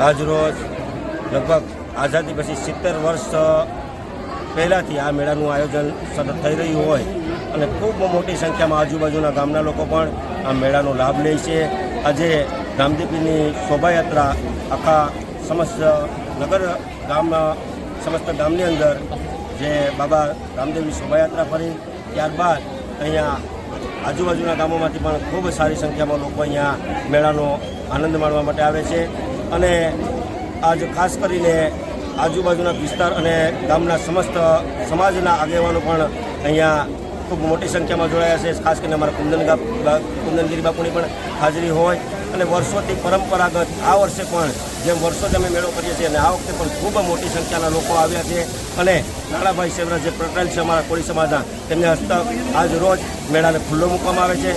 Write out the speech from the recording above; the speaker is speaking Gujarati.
આજરોજ લગભગ આઝાદી પછી 70 વર્ષ પહેલાંથી આ મેળાનું આયોજન સતત થઈ રહ્યું હોય અને ખૂબ મોટી સંખ્યામાં આજુબાજુના ગામના લોકો પણ આ મેળાનો લાભ લે છે. આજે રામદેવપીરની શોભાયાત્રા આખા સમસ્ત નગર ગામમાં સમસ્ત ગામની અંદર જે બાબા રામદેવની શોભાયાત્રા ફરી ત્યારબાદ અહીંયા આજુબાજુના ગામોમાંથી પણ ખૂબ સારી સંખ્યામાં લોકો અહીંયા મેળાનો આનંદ માણવા માટે આવે છે. અને આજ ખાસ કરીને આજુબાજુના વિસ્તાર અને ગામના સમસ્ત સમાજના આગેવાનો પણ અહીંયા ખૂબ મોટી સંખ્યામાં જોડાયા છે. ખાસ કરીને અમારા કુંદનગીરી બાપુની પણ હાજરી હોય અને વર્ષોથી પરંપરાગત આ વર્ષે પણ જેમ વર્ષોથી અમે મેળો કરીએ છીએ અને આ વખતે પણ ખૂબ મોટી સંખ્યાના લોકો આવ્યા છે. અને નાણાભાઈ સેવરાજ જે પટેલ છે અમારા કોળી સમાજના, તેમને હસ્તક આજ રોજ મેળાને ખુલ્લો મૂકવામાં આવે છે.